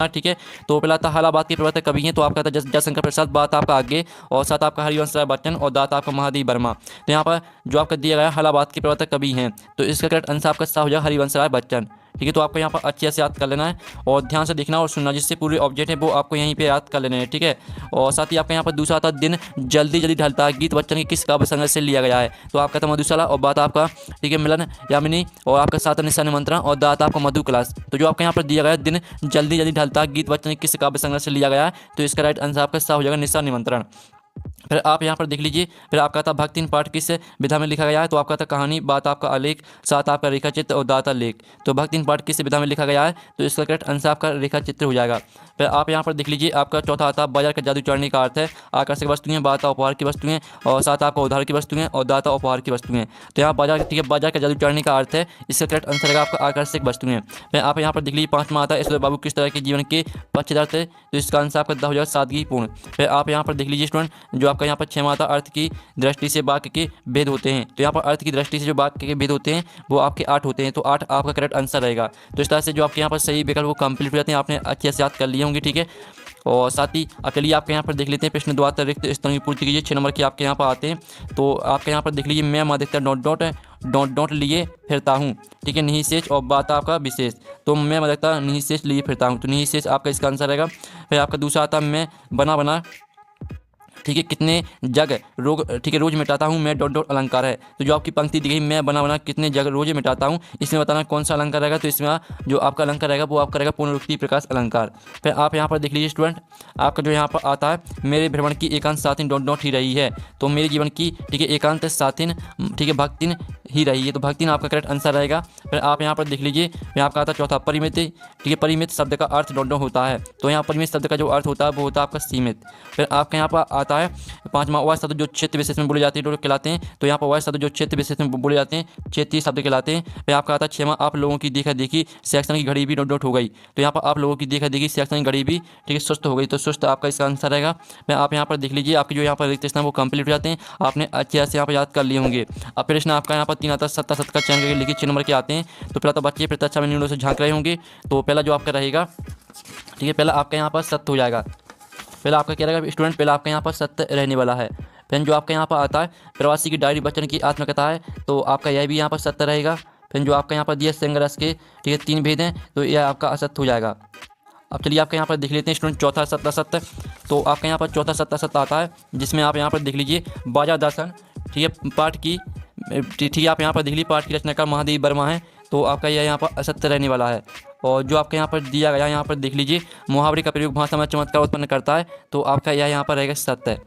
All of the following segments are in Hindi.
ठीक है। तो पहला था इलाहाबाद के प्रवर्तक कवि हैं, तो आपका था जयशंकर प्रसाद, बात आपका आगे, और साथ आपका हरिवंश राय बच्चन, और दाता आपका महादेव वर्मा। तो यहाँ पर जो आपका दिया गया इलाहाबाद के प्रवर्तक कवि हैं, तो इसका करेक्ट आंसर आपका सा हो जाएगा हरिवंश राय बच्चन। ठीक है। तो आपको यहाँ पर अच्छे से याद कर लेना है और ध्यान से देखना और सुनना, जिससे पूरे ऑब्जेक्ट है वो आपको यहीं पे याद कर लेने हैं। ठीक है। और साथ ही आपका यहाँ पर दूसरा था दिन जल्दी जल्दी ढलता है, गीत बच्चन के किस काव्य संग्रह से लिया गया है। तो आपका था मधुशाला, और बात आपका ठीक है मिलन यामिनी, और आपका साथ निशा निमंत्रण, और दाता आपका मधु क्लास। तो जो आपका यहाँ पर दिया गया है दिन जल्दी जल्दी ढलता है, गीत बच्चन के किस काव्य संग्रह से लिया गया है, तो इसका राइट आंसर आपका सा हो जाएगा निशा निमंत्रण। फिर आप यहाँ पर देख लीजिए, फिर आपका था भक्तिन पाठ किस विधा में लिखा गया है, तो आपका था कहानी, बात आपका आलेख, साथ आपका रेखा चित्र, और दाता लेख। तो भक्तिन पाठ किस विधा में लिखा गया है, तो इसका करेक्ट आंसर आपका रेखा चित्र हो जाएगा। फिर आप यहाँ पर देख लीजिए, आपका चौथा आता है बाजार का जादू चढ़ने का अर्थ है आकर्षक वस्तुएं, बाता उपहार की वस्तुएं, और साथ आपका उधार की वस्तुएं, और दाता उपहार की वस्तुएं। तो यहाँ बाजार ठीक है, बाजार का जादू चढ़ने का अर्थ है, इसका करेक्ट आंसर रहेगा आपका आकर्षक वस्तुएं। फिर आप यहाँ पर देख लीजिए, पांचवा आता है यशोदा बाबू किस तरह के जीवन के पक्षधर थे, तो इसका आंसर आपका हो जाएगा सादगीपूर्ण। फिर आप यहाँ पर देख लीजिए स्टूडेंट, जो आपका यहाँ पर छठवां आता अर्थ की दृष्टि से वाक्य के भेद होते हैं, तो यहाँ पर अर्थ की दृष्टि से जो वाक्य के भेद होते हैं वो आपके 8 होते हैं, तो 8 आपका करेक्ट आंसर रहेगा। तो इस तरह से जो आपके यहाँ पर सही विकल्प वो कंप्लीट हो जाते हैं, आपने अच्छे से याद कर लिए होंगे। ठीक है। और साथ ही अब चलिए आपके यहाँ पर देख लेते हैं प्रश्न द्वारा रिक्त स्थान की पूर्ति कीजिए, 6 नंबर के आपके यहाँ पर आते हैं। तो आपके यहाँ पर देख लीजिए, मैं अधिकतर डॉट डॉट लिए फिरता हूँ। ठीक है। निःशेष और बात आपका विशेष, तो मैं अधिकतर निःशेष लिए फिरता हूँ, तो निःशेष आपका इसका आंसर रहेगा। फिर आपका दूसरा आता मैं बना ठीक है कितने जग रोग ठीक है रोज मिटाता हूँ, मैं डॉट डॉट अलंकार है। तो जो आपकी पंक्ति दी गई मैं बना कितने जग रोज मिटाता हूँ, इसमें बताना कौन सा अलंकार रहेगा, तो इसमें जो आपका अलंकार रहेगा वो आपका रहेगा पुनरुक्ति प्रकाश अलंकार। फिर आप यहाँ पर देख लीजिए स्टूडेंट, आपका जो यहाँ पर आता है मेरे भ्रमण की एकांत साथिन डॉट डॉट ही रही है, तो मेरे जीवन की ठीक है एकांत साथिन ठीक है भक्तिन ही रही है, तो भक्तिन आपका करेक्ट आंसर रहेगा। फिर आप यहाँ पर देख लीजिए, फिर आपका आता है चौथा परिमित, ठीक है परिमित शब्द का अर्थ डॉट डॉट होता है, तो यहाँ परिमित शब्द का जो अर्थ होता है वो होता है आपका सीमित। फिर आपके यहाँ पर आता है पांचवा वह शब्द जो क्षेत्र विशेष में बोले जाते हैं कहलाते हैं, तो यहाँ पर वह शब्द जो क्षेत्र विशेष में बोले जाते हैं क्षेत्रीय शब्द कहलाते हैं। फिर आपका आता है छठवां आप लोगों की देखा देखी सेक्शन की घड़ी भी डॉट डॉट हो गई, तो यहाँ पर आप लोगों की देखा देखी सेक्शन की घड़ी भी ठीक है सुस्त हो गई, तो सुस्त आपका इसका आंसर रहेगा। फिर आप यहाँ पर देख लीजिए, आपके जो यहाँ पर रिक्त स्थान वो कंप्लीट हो जाते हैं, आपने अच्छे से यहाँ पर याद कर लिए होंगे। अब प्रश्न आपका यहाँ पर 3 आता है सत्ता सत्ता का चयन करके लिखिए, 6 नंबर के आते हैं। तो पहला तो बच्चे प्रत्यक्ष में न्यूनों से झांक रहे होंगे, तो पहला जो आपका रहेगा ठीक है पहला आपका यहाँ पर सत्य हो जाएगा। पहला आपका क्या रहेगा स्टूडेंट, पहला आपका यहाँ पर सत्य रहने वाला है। फिर जो आपका यहाँ पर आता है प्रवासी की डायरी बच्चन की आत्मकथा है, तो आपका यह भी यहाँ पर सत्य रहेगा। फिर जो आपका यहाँ पर दिया संघर्ष के ठीक है 3 भेद हैं, तो यह आपका असत्य हो जाएगा। अब चलिए आपके यहाँ पर देख लेते हैं स्टूडेंट चौथा सत्ता सत्य, तो आपका यहाँ पर चौथा सत्ता सत्य आता है, जिसमें आप यहाँ पर देख लीजिए बाजार दर्शन ठीक है पाठ की ठीक है आप यहाँ पर देख लीजिए पाठ की रचनाकार महादेव वर्मा है, तो आपका यह यहाँ पर असत्य रहने वाला है। और जो आपके यहाँ पर दिया गया यहाँ पर देख लीजिए मुहावरे का प्रयोग भाषा में चमत्कार उत्पन्न करता है, तो आपका यह यहाँ पर रहेगा सत्य।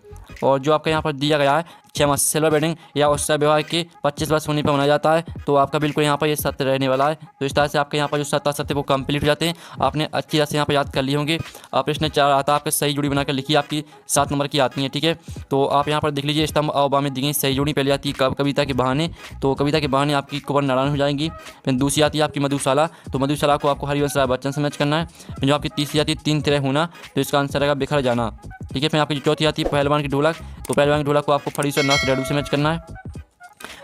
और जो आपका यहाँ पर दिया गया है क्षमा सिल्वर वेडिंग या उत्सव विवाह के 25 वर्ष होने पर मनाया जाता है, तो आपका बिल्कुल यहाँ पर ये सत्य रहने वाला है। तो इस तरह से आपके यहाँ पर जो सत्ता सत्य वो कंप्लीट हो जाते हैं, आपने अच्छी तरह से यहाँ पर याद कर लिए होंगे। आप प्रश्न 4 आता है आपके सही जोड़ी बनाकर लिखिए, आपकी 7 नंबर की आती है। ठीक है। तो आप यहाँ पर देख लीजिए स्तंभ अवबा में दी गई सही जोड़ी पहले आती है कविता के बहाने, तो कविता के बहाने आपकी कुंवर नारायण हो जाएंगी। फिर दूसरी आती है आपकी मधुशाला, तो मधुशाला को आपको हरिवंश राय बच्चन से मैच करना है। फिर जो आपकी तीसरी आती है 3 तरह होना, तो इसका आंसर रहेगा बिखर जाना। ठीक है। फिर आपकी जो चौथी आती है पहलवान की ढोलक, तो पहलवान की ढोलक को आपको फरीसर नाथ रेडू से मैच करना है।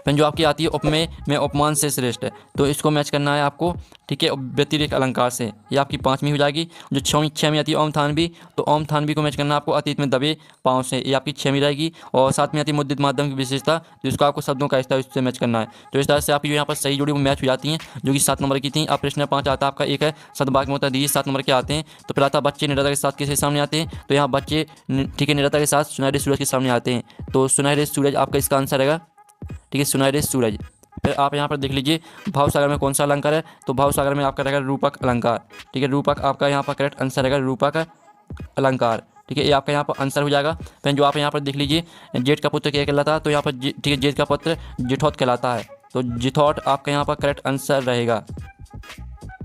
फिर जो आपकी आती है उपमेय में उपमान से श्रेष्ठ, तो इसको मैच करना है आपको ठीक है व्यतिरिक्त अलंकार से, ये आपकी 5वीं हो जाएगी। जो 6वीं आती है ओम थानवी, तो ओम थानवी को मैच करना है आपको अतीत में दबे पाँव से, ये आपकी 6वीं रहेगी। और 7वीं आती है मुद्रित माध्यम की विशेषता, तो इसको आपको शब्दों का स्तर उससे मैच करना है। तो इस तरह से आपकी जो यहाँ पर सही जोड़ी वो मैच हो जाती हैं, जो कि 7 नंबर की थी। अब प्रश्न 5 आता है आपका एक है सदभाग में होता है 7 नंबर के आते हैं। तो पहला था बच्चे निरंतर के साथ किसके सामने आते हैं, तो यहाँ बच्चे ठीक है निरंतर के साथ सुनहरे सूरज के सामने आते हैं, तो सुनहरे सूरज आपका इसका आंसर रहेगा। ठीक है सुनहरे सूरज। फिर आप यहाँ पर देख लीजिए भाव सागर में कौन सा अलंकार है, तो भाव सागर में आपका रहेगा रूपक अलंकार। ठीक है रूपक आपका यहाँ पर करेक्ट आंसर रहेगा रूपक अलंकार। ठीक है ये आपका यहाँ पर आंसर हो जाएगा। फिर जो आप यहाँ पर देख लीजिए जेठ का पुत्र क्या कहलाता है, तो यहाँ पर ठीक है जेठ का पुत्र जिठौत कहलाता है, तो जिठौत आपका यहाँ पर करेक्ट आंसर रहेगा।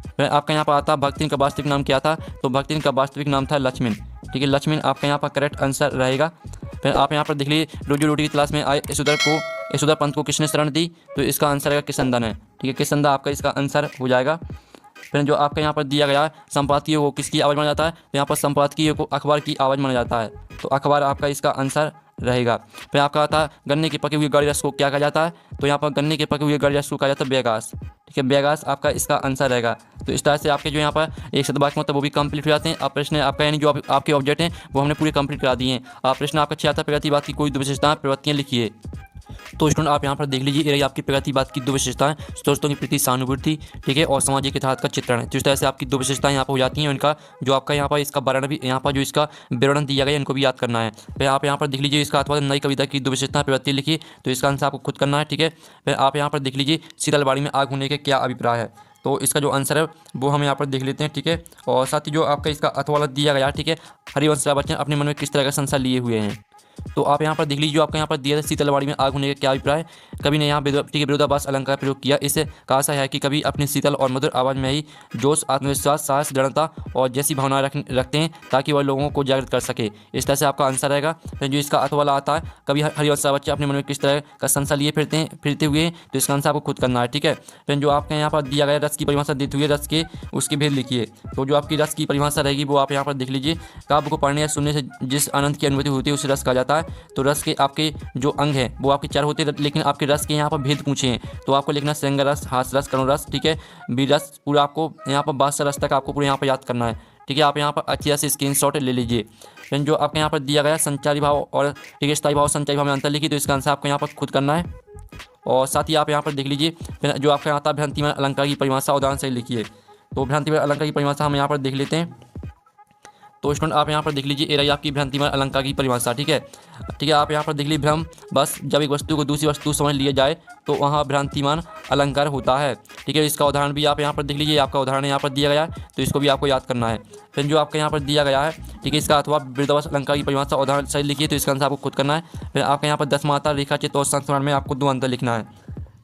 फिर आपका यहाँ पर आता भक्तिन का वास्तविक नाम क्या था, तो भक्तिन का वास्तविक नाम था लक्ष्मण। ठीक है लक्ष्मण आपका यहाँ पर करेक्ट आंसर रहेगा। फिर आप यहाँ पर देख लीजिए रोजी रोटी की तलाश में आए यशोधर पंत को किसने शरण दी, तो इसका आंसर रहेगा किसंदन है। ठीक है किसंदा आपका इसका आंसर हो जाएगा। फिर जो आपका यहाँ पर दिया गया है संपादकीय को किसकी आवाज़ माना जाता है, तो यहाँ पर संपादकीय को अखबार की आवाज़ माना जाता है, तो अखबार आपका इसका आंसर रहेगा। फिर आपका आता है गन्ने के पके हुए गाढ़े रस को क्या कहा जाता है, तो यहाँ पर गन्ने के पके हुए गाढ़े रस को कहा जाता है बेगास। ठीक ठीक है, ब्यागास आपका इसका आंसर रहेगा। तो इस तरह से आपके जो यहाँ पर एक शतवाक्य मतलब वो भी कंप्लीट हो जाते हैं। अब प्रश्न आपका यानी जो आपके ऑब्जेक्ट हैं वो हमने पूरे कंप्लीट करा दिए हैं। आप प्रश्न आपका 76 प्रगतिवाद की कोई दो विशेषताएं प्रवृत्तियाँ लिखिए। तो स्टूडेंट आप यहाँ पर देख लीजिए, ये रही आपकी प्रगतिवाद की दो विशेषताएं, दोस्तों की प्रति सहानुभूति, ठीक है, और सामाजिक यथार्थ का चित्रण है। तो इस तरह से आपकी दो विशेषताएं यहाँ पर हो जाती हैं। इनका जो आपका यहाँ पर इसका वर्णन भी यहाँ पर जो इसका विवरण दिया गया है इनको भी याद करना है। फिर आप यहाँ पर देख लीजिए इसका अथवा नई कविता की दो विशेषताएं प्रवृत्ति लिखिए। तो इसका आंसर आपको खुद करना है, ठीक है। फिर आप यहाँ पर देख लीजिए शीतलवाड़ी में आग होने के क्या अभिप्राय है। तो इसका जो आंसर है वो हम यहाँ पर देख लेते हैं, ठीक है। और साथ ही जो आपका इसका अथवा दिया गया, ठीक है, हरिवंश राय बच्चन अपने मन में किस तरह का संशय लिए हुए हैं। तो आप यहाँ पर देख लीजिए, आपका यहाँ पर दिया था शीतलवाड़ी में आग होने का क्या अभिप्राय। कवि ने यहाँ ठीक है विरोधाभास अलंकार प्रयोग किया। इससे कहा सा है कि कवि अपनी शीतल और मधुर आवाज़ में ही जोश, आत्मविश्वास, साहस, दृढ़ता और जैसी भावनाएं रखते हैं ताकि वह लोगों को जागृत कर सके। इस तरह से आपका आंसर रहेगा। फिर जो इसका अर्थ वाला आता है, कवि हरिवंश राय बच्चन अपने मन में किस तरह का संशय लिए फिरते हुए, तो इसका आंसर आपको खुद करना है, ठीक है। फिर जो आपके यहाँ पर दिया गया रस की परिभाषा देते हुए रस के उसके भेद लिखिए। तो जो आपकी रस की परिभाषा रहेगी वो आप यहाँ पर देख लीजिए, काव्य को पढ़ने या सुनने से जिस आनंद की अनुभूति होती है उसे रस कहा जाता है। तो रस के आपके जो अंग हैं वो आपके 4 होते हैं, लेकिन आपके रस के यहाँ पर भेद पूछे हैं। तो आपको लिखना श्रृंग रस, हास रस, करुण रस, ठीक है, बी रस, पूरा आपको यहाँ पर 62 रस तक आपको पूरे यहाँ पर याद करना है, ठीक है। आप यहाँ पर अच्छी तरह से स्क्रीनशॉट ले लीजिए। फिर जो आपके यहाँ पर दिया गया संचारी भाव और ठीक है स्थायी भाव संचारी भाव में अंतर लिखिए। तो इसका आंसर आपको यहाँ पर खुद करना है। और साथ ही आप यहाँ पर देख लीजिए, फिर जो आपका आता है भ्रांतिमय अलंकार की परिभाषा उदाहरण से लिखिए। तो भ्रांतिमय अलंकार की परिभाषा हम यहाँ पर देख लेते हैं। तो स्टूडेंट आप यहाँ पर देख लीजिए, ये रही आपकी भ्रांतिमय अलंकार की परिभाषा, ठीक है। आप यहाँ पर देख लीजिए, भ्रम बस जब एक वस्तु को दूसरी वस्तु समझ लिया जाए तो वहाँ भ्रांतिमान अलंकार होता है, ठीक है। इसका उदाहरण भी आप यहाँ पर देख लीजिए, आपका उदाहरण यहाँ पर दिया गया है, तो इसको भी आपको याद करना है। फिर जो आपका यहाँ पर दिया गया है, ठीक है, इसका अथवा विरोधाभास अलंकार की परिभाषा उदाहरण सही लिखिए। तो इसका आंसर आपको खुद करना है। फिर आपका यहाँ पर 10 मात्रा, रेखा चित्र और संस्मरण में आपको 2 अंतर लिखना है,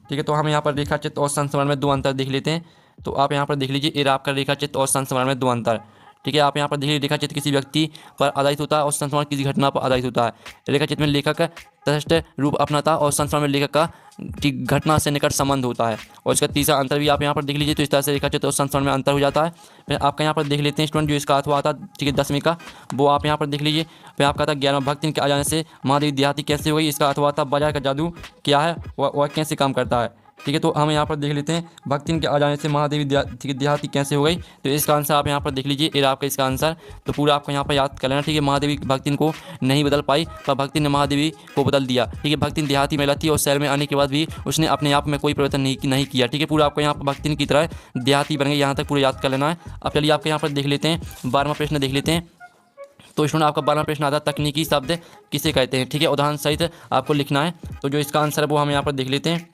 ठीक है। तो हम यहाँ पर रेखा चित्र और संस्मरण में 2 अंतर देख लेते हैं। तो आप यहाँ पर देख लीजिए, ये आपका रेखा चित्र और संस्मरण में 2 अंतर, ठीक है। आप यहाँ पर देखिए, रेखा चित्र किसी व्यक्ति पर आधारित होता है और संस्मरण किसी घटना पर आधारित होता है। रेखा चित्र में लेखक का तटस्थ रूप अपनाता है और संस्मरण में लेखक का घटना से निकट संबंध होता है। और इसका तीसरा अंतर भी आप यहाँ पर देख लीजिए। तो इस तरह से रेखा चित्र और संस्मरण में अंतर हो जाता है। फिर आपका यहाँ पर देख लेते हैं स्टूडेंट, जो इसका अथवा आता है, ठीक है, 10वीं का, वो आप यहाँ पर देख लीजिए। फिर आपका था 11वां, भक्ति के आ जाने से महादेवी देहाती कैसे हो गई। इसका अथवा था बाजार का जादू क्या है, वह कैसे काम करता है, ठीक है। तो हम यहाँ पर देख लेते हैं, भक्ति के आ जाने से महादेवी देहाती कैसे हो गई। तो इसका आंसर आप यहाँ पर देख लीजिए, ये आपका इसका आंसर। तो पूरा आपको यहाँ पर याद कर लेना, ठीक है। महादेवी भक्ति को नहीं बदल पाई पर भक्ति ने महादेवी को बदल दिया, ठीक है। भक्ति देहाती महिला थी और शहर में आने के बाद भी उसने अपने आप में कोई परिवर्तन नहीं किया, ठीक है। पूरा आपको यहाँ पर भक्ति की तरह देहाती बन गई, यहाँ तक पूरा याद कर लेना है। अब चलिए आपके यहाँ पर देख लेते हैं 12वां प्रश्न देख लेते हैं। तो स्टूडेंट आपका 12वां प्रश्न आता है, तकनीकी शब्द किसे कहते हैं, ठीक है, उदाहरण सहित आपको लिखना है। तो जो इसका आंसर है वो हम यहाँ पर देख लेते हैं।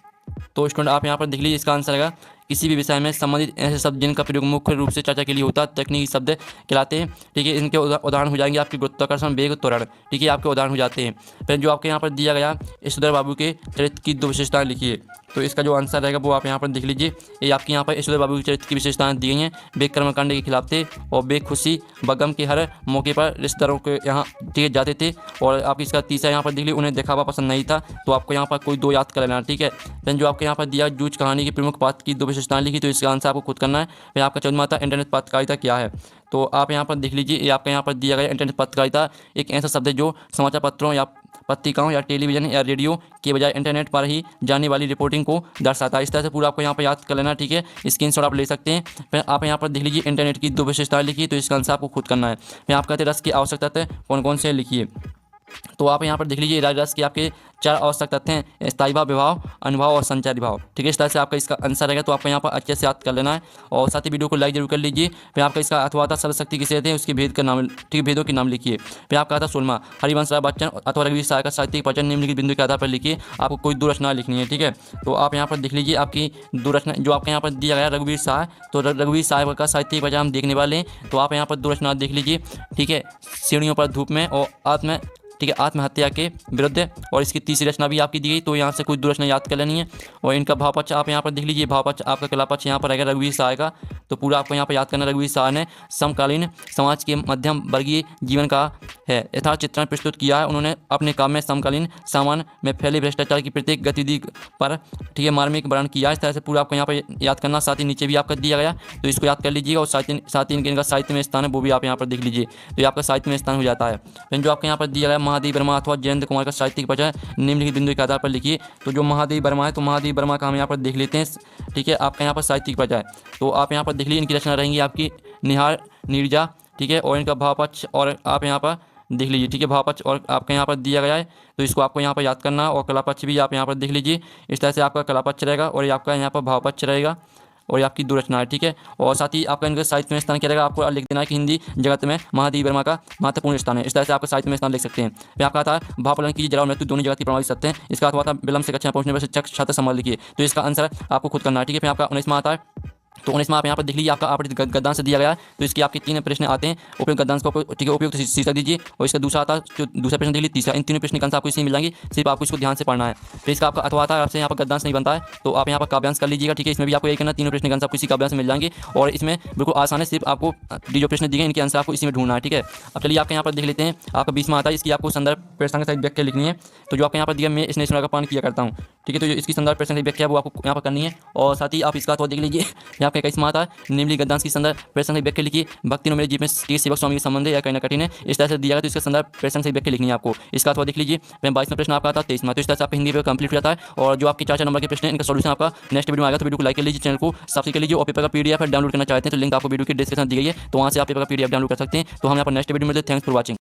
तो स्टूडेंट आप यहाँ पर देख लीजिए, इसका आंसर है किसी भी विषय में संबंधित ऐसे शब्द जिनका प्रयोग मुख्य रूप से चर्चा के लिए होता है तकनीकी शब्द कहलाते हैं, ठीक है। इनके उदाहरण हो जाएंगे आपके गुरुत्वाकर्षण, वेग, त्वरण, ठीक है, आपके उदाहरण हो जाते हैं। फिर जो आपके यहाँ पर दिया गया यशोधर बाबू के चरित्र की 2 विशेषताएं लिखिए। तो इसका जो आंसर रहेगा वो आप यहाँ पर देख लीजिए। ये आपके यहाँ पर यशोधर बाबू के चरित्र की विशेषताएं दी गई हैं। वेग कर्मकांड के खिलाफ थे और बेखुशी बगम के हर मौके पर रिश्तेदारों के यहाँ ठीक जाते थे। और आप इसका तीसरा यहाँ पर देख लीजिए, उन्हें दिखावा पसंद नहीं था। तो आपको यहाँ पर कोई 2 याद कर लेना, ठीक है। फिर जो आपके यहाँ पर दिया जूझ कहानी के प्रमुख पात्र की 2 विशेषताएं लिखी। तो इसका आंसर आपको खुद करना है। फिर आपका 14वां था इंटरनेट पत्रकारिता क्या है। तो आप यहाँ पर देख लीजिए, ये आपका यहाँ पर दिया गया इंटरनेट पत्रकारिता एक ऐसा शब्द है जो समाचार पत्रों या पत्रिकाओं या टेलीविजन या रेडियो के बजाय इंटरनेट पर ही जाने वाली रिपोर्टिंग को दर्शाता है। इस तरह से पूरा आपको यहाँ पर याद कर लेना, ठीक है। स्क्रीनशॉट आप ले सकते हैं। फिर आप यहाँ पर देख लीजिए, इंटरनेट की 2 विशेषताएं लिखिए। तो इसका आंसर आपको खुद करना है। फिर आप कहते हैं रस की आवश्यक तत्व कौन कौन से लिखिए। तो आप यहाँ पर देख लीजिए, रस के आपके 4 आवश्यक तथ्य हैं, स्थायी भाव, विभाव, अनुभाव और संचारी भाव, ठीक है। इस तरह से आपका इसका आंसर रहेगा। तो आपको यहाँ पर अच्छे से याद कर लेना है और साथ ही वीडियो को लाइक जरूर कर लीजिए। फिर आपका इसका अथवा था सर्वशक्ति किसे कहते हैं, उसके भेद का नाम, ठीक है, भेदों के नाम लिखिए। फिर आपका था 16वां हरिवंश राय बच्चन अथवा रघुवीर सहाय का साहित्यिक वचन निम्नलिखित बिंदु के आधार पर लिखिए। आपको कोई 2 रचना लिखनी है, ठीक है। तो आप यहाँ पर देख लीजिए, आपकी 2 रचना जो आपका यहाँ पर दिया गया रघुवीर सहाय, तो रघुवीर सहाय का साहित्यिक वचन हम देखने वाले हैं। तो आप यहाँ पर 2 रचना देख लीजिए, ठीक है, सीढ़ियों पर धूप में और ठीक है आत्महत्या के विरुद्ध। और इसकी तीसरी रचना भी आपकी दी गई। तो यहाँ से कोई 2 रचना याद कर लेनी है। और इनका भावपक्ष आप यहाँ पर देख लीजिए, भावपक्ष आपका कलापक्ष यहाँ पर रहेगा रघुवीर सहाय का। तो पूरा आपको यहाँ पर याद करना, रघुवीर सहाय ने समकालीन समाज के मध्यम वर्गीय जीवन का है यथार्थ चित्रण प्रस्तुत किया है। उन्होंने अपने काम में समकालीन सामान्य में फैले भ्रष्टाचार की प्रत्येक गतिविधि पर ठीक है मार्मिक वर्णन किया है। इस तरह से पूरा आपको यहाँ पर याद करना, साथ ही नीचे भी आपका दिया गया, तो इसको याद कर लीजिएगा। और साथ ही इनका साहित्य में स्थान है वो भी आप यहाँ पर देख लीजिए, तो ये आपका साहित्य में स्थान हो जाता है। फिर जो आपके यहाँ पर दिया गया महादेव वर्मा अथवा जयंत कुमार का साहित्यिक परिचय निम्नलिखित बिंदु के आधार पर लिखिए। तो जो महादेव वर्मा है, तो महादेव वर्मा का हम यहाँ पर देख लेते हैं, ठीक है। आपका यहाँ पर साहित्यिक परिचय, तो आप यहाँ पर देख लीजिए, इनकी रचना रहेंगी आपकी निहार नीरजा, ठीक है। और इनका भावपक्ष, और आप यहाँ पर देख लीजिए, ठीक है, भावपक्ष और आपके यहाँ पर दिया गया है, तो इसको आपको यहाँ पर याद करना। और कलापक्ष भी आप यहाँ पर देख लीजिए, इस तरह से आपका कलापक्ष रहेगा और ये आपका यहाँ पर भावपक्ष रहेगा और ये आपकी दो रचना है, ठीक है। और साथ ही आपका इनका साहित्य में स्थान क्या रहेगा, आपको लिख देना है कि हिंदी जगत में महादेव वर्मा का महत्वपूर्ण स्थान है। इस तरह से आपका साहित्य में स्थान लिख सकते हैं। फिर आपका आता है भावप्रलंघन की जरा और मृत्यु दोनों जगत की प्रणाली सत्य है। इसका अर्थ हुआ था विलंब से कक्षा पहुंचने पर शिक्षक छात्र संबंध लिखिए, तो इसका आंसर आपको खुद करना है, ठीक है। फिर आपका 19वां आता है, तो 19वां आप यहाँ पर देख लीजिए, आपका आपत्ति गद्यांश दिया गया है, तो इसकी आपके 3 प्रश्न आते हैं। उपयुक्त गद्यांश को ठीक है उपयुक्त शीर्षक दीजिए, और इसका दूसरा आता है, जो दूसरा प्रश्न देख लीजिए, तीसरा, इन तीनों प्रश्न का आंसर आपको इसमें मिल जाएंगे, सिर्फ आपको इसको ध्यान से पढ़ना है। फिर इसका आपका अथवा आता है, आपसे यहाँ पर गद्यांश नहीं बनता है, तो आप यहाँ पर काव्यांश कर लीजिएगा, ठीक है। इसमें भी आपको यही करना, तीनों प्रश्न का आंसर आपको इसी काव्यांश मिल जाएंगे, और इसमें बिल्कुल आसान है, सिर्फ आपको जो प्रश्न दिए इनके आंसर आपको इसी में ढूंढना है, ठीक है। अब चलिए आपके यहाँ पर देख लेते हैं, आपका 20वां आता है, इसकी आपको संदर्भ प्रसंग सहित व्याख्या लिखनी है। तो जो आपके यहाँ पर दिया, मैं स्नेह का पान किया करता हूँ, ठीक है। तो जो इसकी संदर्भ प्रसंग व्याख्या वो आपको यहाँ पर करनी है। और साथ ही आप इसका अथवा देख लीजिए, यहाँ पे 21वां आता है, निम्नलिखित गद्यांश की संदर्भ प्रसंग व्याख्या लिखिए। भक्ति मेरे जीवन में सेवक स्वामी के संबंध है या कहना कठिन है, इस तरह से दिया गया, तो इसका संदर्भ प्रसंग से व्याख्या लिखनी है आपको, इसका अथवा देख लीजिए। 22वां प्रश्न आपका आता है 23वां, तो इस तरह से आपका हिंदी पेपर कंप्लीट हो जाता है। और जो आपके 4 नंबर के प्रश्न हैं, इनका सॉल्यूशन आपका नेक्स्ट वीडियो में आएगा, तो वीडियो को लाइक कर लीजिए, चैनल को सब्सक्राइब कर लीजिए। और पेपर का पीडीएफ डाउनलोड करना चाहते हैं तो लिंक आपको वीडियो की डिस्क्रिप्शन दी गई है, तो वहाँ से आप पेपर का पीडीएफ डाउनलोड कर सकते हैं। तो हम यहाँ पर नेक्स्ट वीडियो में मिलते हैं। Thanks for watching.